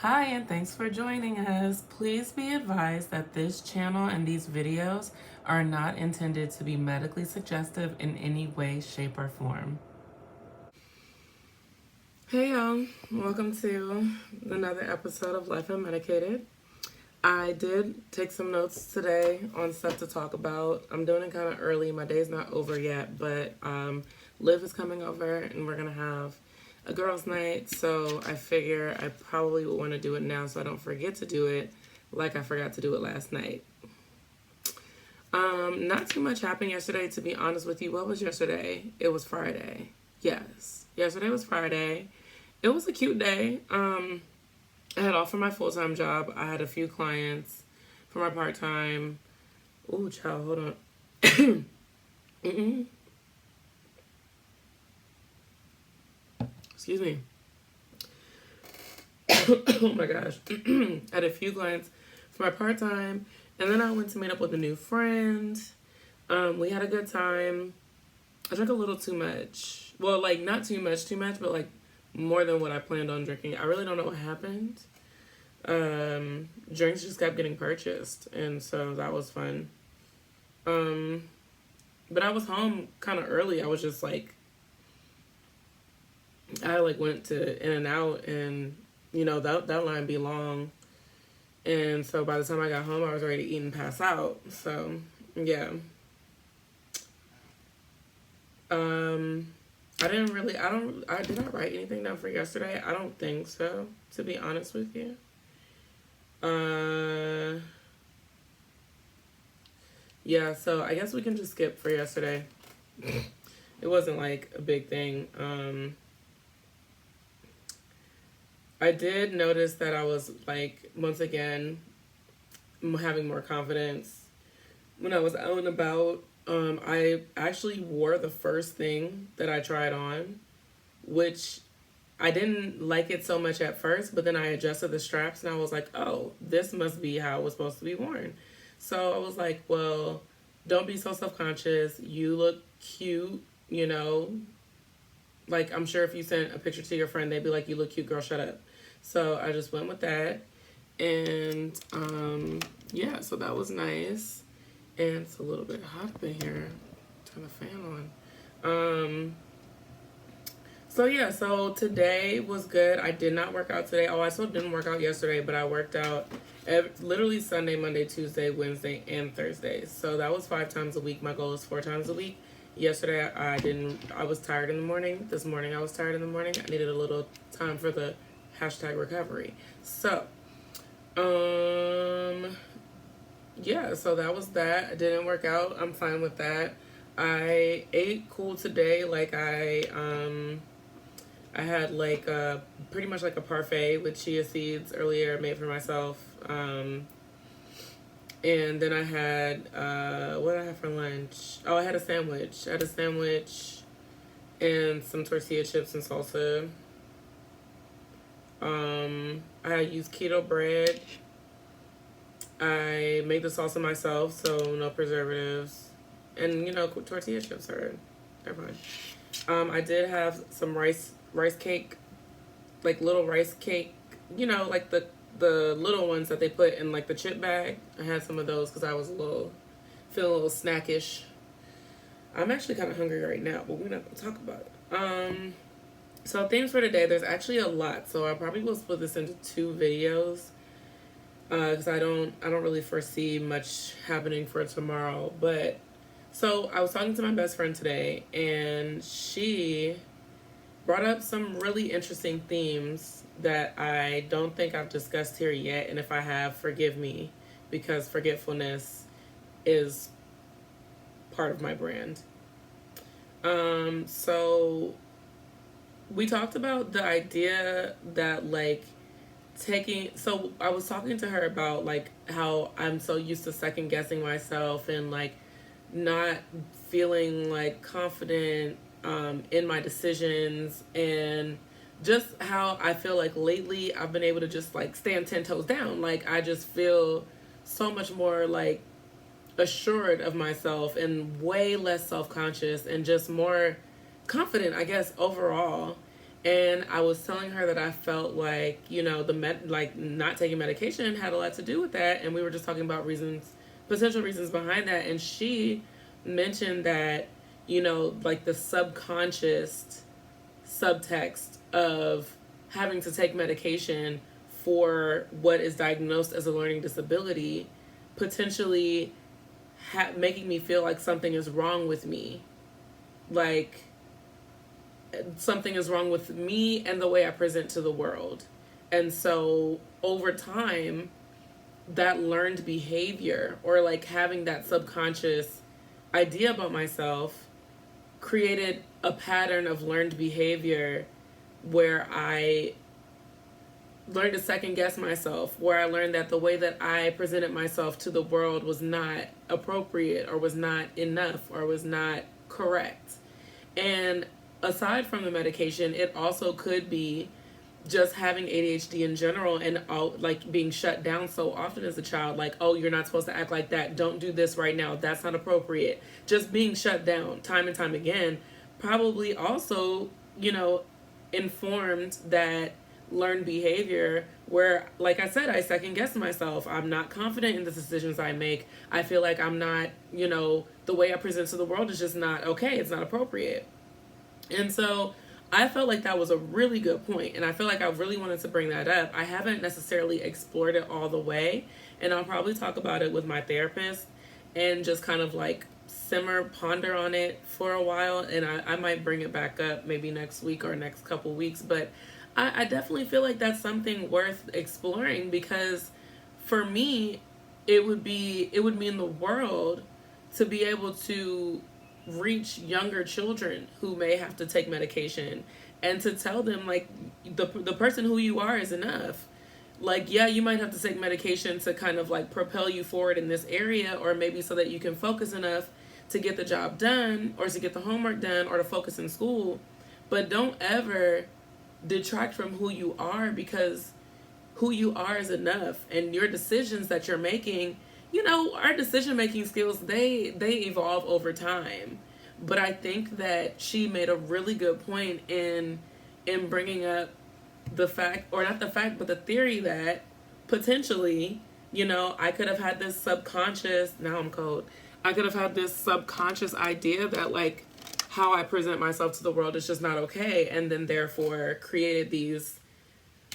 Hi, and thanks for joining us. Please be advised that this channel and these videos are not intended to be medically suggestive in any way, shape, or form. Hey y'all, welcome to another episode of Life Unmedicated. I did take some notes today on stuff to talk about. I'm doing it kind of early. My day's not over yet, but Liv is coming over and we're going to have a girls' night. So I figure I probably would want to do it now so I don't forget to do it like I forgot to do it last night. Not too much happened yesterday, to be honest with you. What was yesterday? It was Friday. Yes, yesterday was Friday. It was a cute day. I had off for my full-time job. I had a few clients for my part-time. Ooh, child, hold on. Excuse me. Oh my gosh. I had a few clients for my part-time, and then I went to meet up with a new friend. We had a good time. I drank a little too much. Well, like, not too much, but like more than what I planned on drinking. I really don't know what happened. Drinks just kept getting purchased, and so that was fun. But I was home kind of early. I was just like, I like went to In-N-Out, and you know that line be long, and so by the time I got home, I was ready to eat and pass out. So yeah. Did I write anything down for yesterday? I don't think so, to be honest with you. Yeah, so I guess we can just skip for yesterday. It wasn't like a big thing. I did notice that I was like, once again, having more confidence when I was out and about. I actually wore the first thing that I tried on, which I didn't like it so much at first, but then I adjusted the straps and I was like, oh, this must be how it was supposed to be worn. So I was like, well, don't be so self-conscious. You look cute, you know. Like, I'm sure if you sent a picture to your friend, they'd be like, you look cute, girl, shut up. So I just went with that. And, yeah, so that was nice. And it's a little bit hot up in here. Turn the fan on. So yeah, so today was good. I did not work out today. Oh, I still didn't work out yesterday, but I worked out literally Sunday, Monday, Tuesday, Wednesday, and Thursday. So that was 5 times a week. My goal is 4 times a week. Yesterday I was tired in the morning. This morning I was tired in the morning. I needed a little time for the #recovery. So, yeah, so that was that. I didn't work out. I'm fine with that. I ate cool today. Like I had like pretty much like a parfait with chia seeds earlier, made for myself. And then I had what did I have for lunch? Oh, I had a sandwich. I had a sandwich and some tortilla chips and salsa. I had used keto bread. I made the salsa myself, so no preservatives. And, you know, tortilla chips they're fine. I did have some rice cake, like little rice cake, you know, like the little ones that they put in like the chip bag. I had some of those because I was feeling a little snackish. I'm actually kind of hungry right now, but we're not going to talk about it. So themes for today, there's actually a lot, so I probably will split this into 2 videos. Because I don't really foresee much happening for tomorrow. But so I was talking to my best friend today, and she brought up some really interesting themes that I don't think I've discussed here yet. And if I have, forgive me, because forgetfulness is part of my brand. So we talked about the idea that like so I was talking to her about like how I'm so used to second guessing myself and like not feeling like confident in my decisions, and just how I feel like lately I've been able to just like stand 10 toes down. Like I just feel so much more like assured of myself and way less self-conscious and just more confident, I guess, overall. And I was telling her that I felt like, like not taking medication had a lot to do with that. And we were just talking about reasons, potential reasons behind that. And she mentioned that, like the subconscious subtext of having to take medication for what is diagnosed as a learning disability potentially making me feel like something is wrong with me. Like, something is wrong with me and the way I present to the world. And so over time, that learned behavior, or like having that subconscious idea about myself, created a pattern of learned behavior where I learned to second guess myself, where I learned that the way that I presented myself to the world was not appropriate, or was not enough, or was not correct. And aside from the medication, it also could be just having ADHD in general, and like being shut down so often as a child. Like, oh, you're not supposed to act like that. Don't do this right now. That's not appropriate. Just being shut down time and time again probably also, informed that learned behavior where, like I said, I second guess myself. I'm not confident in the decisions I make. I feel like I'm not, the way I present to the world is just not okay. It's not appropriate. And so I felt like that was a really good point, and I feel like I really wanted to bring that up. I haven't necessarily explored it all the way, and I'll probably talk about it with my therapist and just kind of like ponder on it for a while, and I might bring it back up maybe next week or next couple weeks. But I definitely feel like that's something worth exploring, because for me, it would mean the world to be able to reach younger children who may have to take medication, and to tell them, like, the person who you are is enough. Like, yeah, you might have to take medication to kind of like propel you forward in this area, or maybe so that you can focus enough to get the job done, or to get the homework done, or to focus in school. But don't ever detract from who you are, because who you are is enough. And your decisions that you're making, our decision making skills, they evolve over time. But I think that she made a really good point in bringing up the fact, or not the fact, but the theory that potentially, I could have had this subconscious, now I'm cold, I could have had this subconscious idea that, like, how I present myself to the world is just not okay, and then therefore created these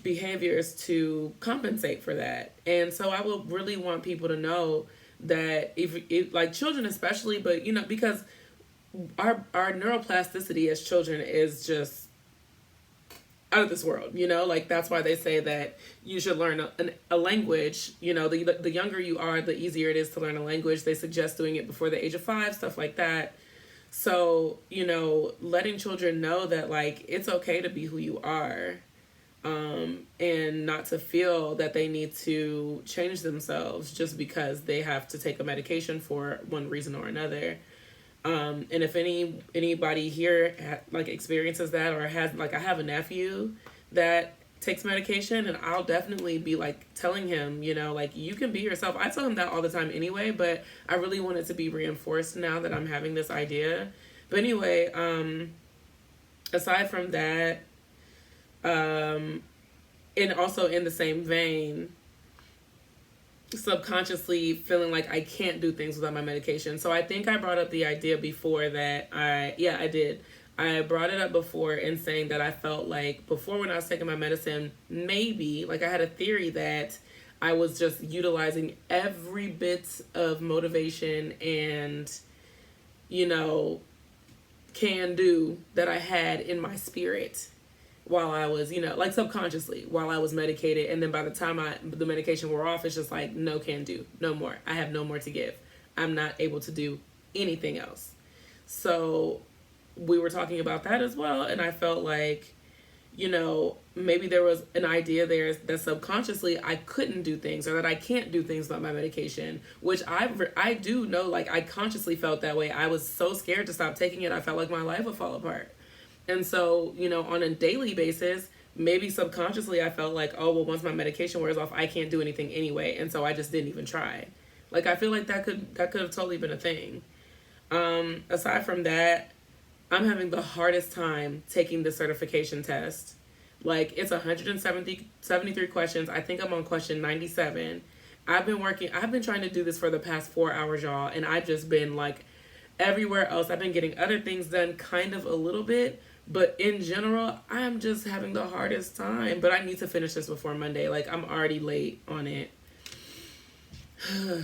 behaviors to compensate for that. And so I would really want people to know that if like children especially, but because our neuroplasticity as children is just out of this world, like that's why they say that you should learn a language. The younger you are, the easier it is to learn a language. They suggest doing it before the age of 5, stuff like that. So, letting children know that, like, it's okay to be who you are, and not to feel that they need to change themselves just because they have to take a medication for one reason or another. And if anybody here experiences that, or has, like, I have a nephew that takes medication, and I'll definitely be like telling him, like, you can be yourself. I tell him that all the time anyway, but I really want it to be reinforced now that I'm having this idea. But anyway, aside from that, and also in the same vein, subconsciously feeling like I can't do things without my medication. So I think I brought up the idea before that I did. I brought it up before in saying that I felt like before, when I was taking my medicine, maybe, like, I had a theory that I was just utilizing every bit of motivation and, can do that I had in my spirit while I was, like, subconsciously while I was medicated. And then by the time the medication wore off, it's just like, no can do, no more. I have no more to give. I'm not able to do anything else. So we were talking about that as well. And I felt like, maybe there was an idea there that subconsciously I couldn't do things, or that I can't do things without my medication, which I do know, like, I consciously felt that way. I was so scared to stop taking it. I felt like my life would fall apart. And so, on a daily basis, maybe subconsciously I felt like, oh, well, once my medication wears off, I can't do anything anyway. And so I just didn't even try. Like, I feel like that could have totally been a thing. Aside from that, I'm having the hardest time taking the certification test. Like, it's 173 questions. I think I'm on question 97. I've been trying to do this for the past 4 hours, y'all, and I've just been like everywhere else. I've been getting other things done kind of a little bit, but in general, I'm just having the hardest time. But I need to finish this before Monday. Like, I'm already late on it.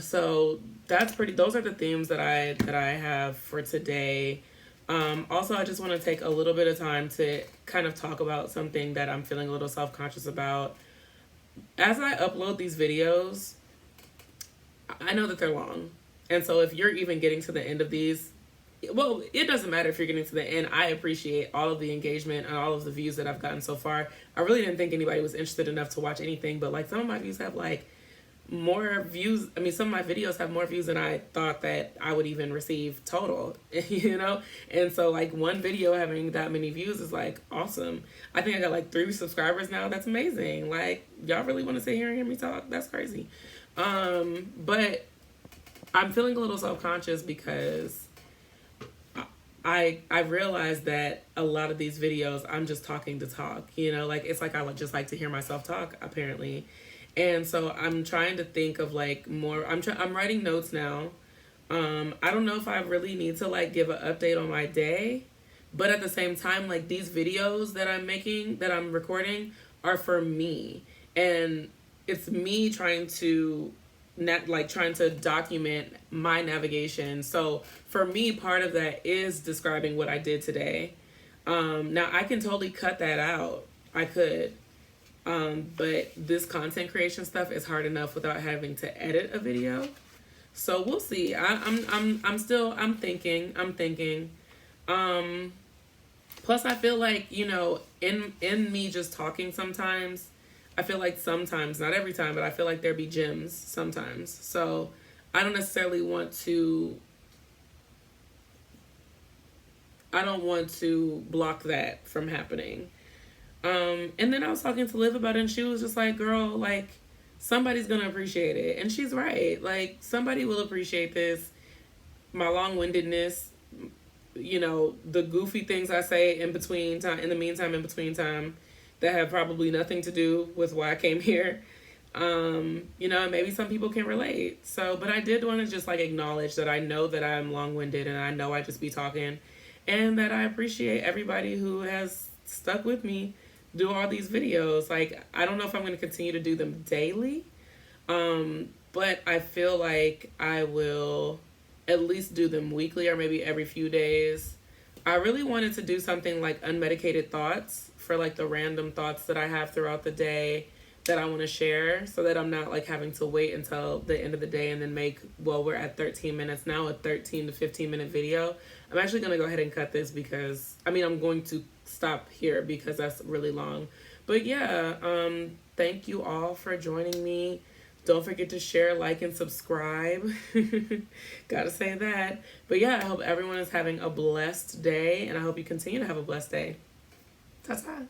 So those are the themes that I have for today. Also, I just want to take a little bit of time to kind of talk about something that I'm feeling a little self-conscious about. As I upload these videos, I know that they're long. And so if you're even getting to the end of these, well, it doesn't matter if you're getting to the end. I appreciate all of the engagement and all of the views that I've gotten so far. I really didn't think anybody was interested enough to watch anything, but like some of my views have like more views. I mean, some of my videos have more views than I thought that I would even receive total, you know? And so like one video having that many views is like awesome. I think I got like 3 subscribers now. That's amazing. Like, y'all really want to sit here and hear me talk? That's crazy. But I'm feeling a little self-conscious because I realized that a lot of these videos, I'm just talking to talk, you know? Like, it's like I would just like to hear myself talk, apparently. And so I'm trying to think of like more, I'm writing notes now. I don't know if I really need to like give an update on my day, but at the same time, like these videos that I'm recording are for me. And it's me trying to document my navigation. So for me, part of that is describing what I did today. Now I can totally cut that out. I could. But this content creation stuff is hard enough without having to edit a video. So we'll see. I'm thinking. Plus I feel like, you know, in me just talking sometimes, I feel like sometimes, not every time, but I feel like there be gems sometimes. So I don't want to block that from happening. And then I was talking to Liv about it, and she was just like, girl, like, somebody's gonna appreciate it. And she's right. Like, somebody will appreciate this. My long-windedness, you know, the goofy things I say in between time, that have probably nothing to do with why I came here. You know, maybe some people can relate. So, but I did want to just, like, acknowledge that I know that I'm long-winded, and I know I just be talking, and that I appreciate everybody who has stuck with me do all these videos. Like, I don't know if I'm going to continue to do them daily, but I feel like I will at least do them weekly or maybe every few days. I really wanted to do something like unmedicated thoughts for like the random thoughts that I have throughout the day that I want to share, so that I'm not like having to wait until the end of the day and then make, well, we're at 13 minutes now, a 13 to 15 minute video. I'm actually going to go ahead and cut this because, I mean, I'm going to stop here because that's really long. But yeah, thank you all for joining me. Don't forget to share, like, and subscribe. Gotta say that. But yeah, I hope everyone is having a blessed day, and I hope you continue to have a blessed day. Ta-ta.